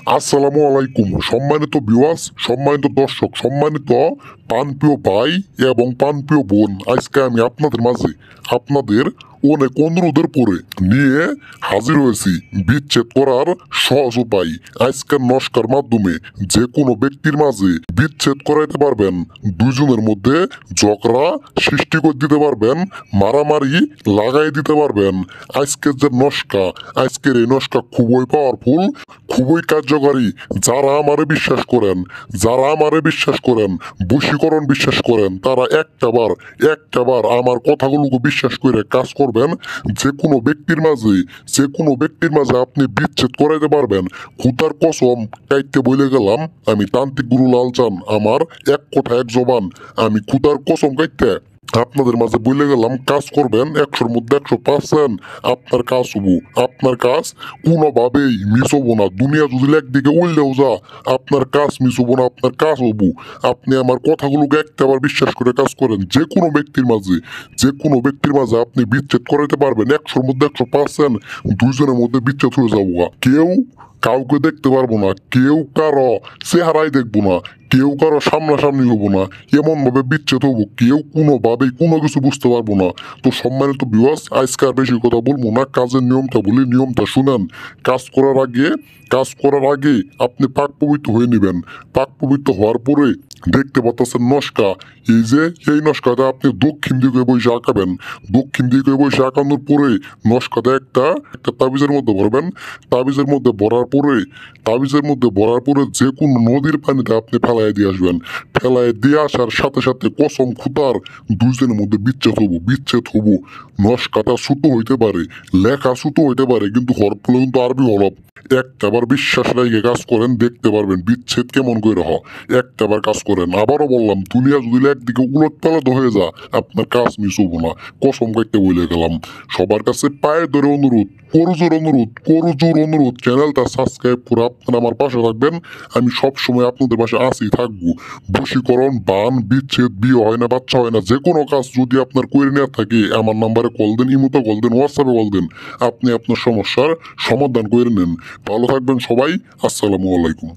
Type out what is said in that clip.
আসসালামু আলাইকুম সম্মানিত ভিউয়ার্স, সম্মানিত দর্শক, সম্মানিত পানপ্রিয় ভাই এবং পানপ্রিয় বোন। আজকে আমি আপনাদের মাঝে আপনাদের অনেক অনুরোধের পরে নিয়ে হাজির হয়েছি বিচ্ছেদ করার সহজ উপায়। আজকের নস্কার মাধ্যমে যে কোনো ব্যক্তির মাঝে বিচ্ছেদ করাইতে পারবেন, দুজনের মধ্যে ঝগড়া সৃষ্টি করে দিতে পারবেন, মারামারি লাগাই দিতে পারবেন। আজকের যে নস্কা, আজকের এই নস্কা খুবই পাওয়ারফুল, খুবই কার্যকারী। যারা আমারে বিশ্বাস করেন, বশীকরণ বিশ্বাস করেন, তারা একটাবার আমার কথাগুলোকে বিশ্বাস করে কাজ করবেন। যে কোনো ব্যক্তির মাঝে আপনি বিচ্ছেদ করাইতে পারবেন। খুদার কসম কাইতে বলে গেলাম, আমি তান্ত্রিক গুরু লালচান, আমার এক কথা এক জবান। আমি খুদার কসম কাইতে আপনাদের মাঝে বলে গেলাম, কাজ করবেন 100-র মধ্যে 100%। আপনার কাজ হবো, আপনার কাজ কোনোভাবেই মিস হবো না। দুনিয়া যদি একদিকে উল্লেও যা, আপনার কাজ মিস হবো না, আপনার কাজ হবো। আপনি আমার কথাগুলোকে একটাবার বিশ্বাস করে কাজ করেন। যে কোনো ব্যক্তির মাঝে আপনি বিচ্ছেদ করাইতে পারবেন 100-র মধ্যে 100%। দুইজনের মধ্যে বিচ্ছেদ হয়ে যাবো। কেউ কাউকে দেখতে পারবো না, কেউ কারো চেহারাই দেখবো না, কেউ কারো সামনাসামনি হবো না। এমন ভাবে বিচ্ছেদ হবো, কেউ কোনোভাবেই কোনো কিছু বুঝতে পারবো না। তো সম্মানিত ভিউয়ার্স, আজকে আর বেশি কথা বলবো না, কাজের নিয়মটা বলি, নিয়মটা শুনেন। কাজ করার আগে আপনি পাক পবিত্র হয়ে নেবেন। পাক পবিত্র হওয়ার পরে দেখতে পাচ্ছেন নস্কা, এই নস্কাটা আপনি দক্ষিণ দিকে বসে আঁকাবেন। দক্ষিণ দিকে বসে আঁকানোর পরে নস্কাটা একটা তাবিজের মধ্যে ভরবেন। তাবিজের মধ্যে ভরার পরে যে কোনো নদীর পানিতে আপনি ফেলাই দিয়ে আসবেন। ফেলাই দিয়ে আসার সাথে সাথে কসম খুদার দুইজনের মধ্যে বিচ্ছেদ হবো। নস্কাটা ছোট হইতে পারে, লেখা ছোট হইতে পারে, কিন্তু হরফগুলো কিন্তু আরবি হরফ। একটাবার বিশ্বাস রেখে কাজ করেন, দেখতে পারবেন বিচ্ছেদ কেমন করে হয়। একটাবার কাজ করেন। আবারও বললাম, দুনিয়া যদি একদিকে উলট পালট হয়ে যা, আপনার কাজ মিস হবো না। কসম কাইতে বলে গেলাম। সবার কাছে পায়ে ধরে অনুরোধ, করজোর অনুরোধ, চ্যানেলটা সাবস্ক্রাইব করে আপনারা আমার পাশে থাকবেন। আমি সবসময় আপনাদের পাশে আছি, থাকবো। বশীকরণ, বান, বিচ্ছেদ, বিয়ে হয় না, বাচ্চা হয় না, যে কোনো কাজ যদি আপনার করে নেওয়ার থাকে, আমার নাম্বারে কল দেন, ইমোতে কল দেন, হোয়াটসঅ্যাপে কল দেন। আপনি আপনার সমস্যার সমাধান করে নেন। ভালো থাকবেন সবাই। আসসালামু আলাইকুম।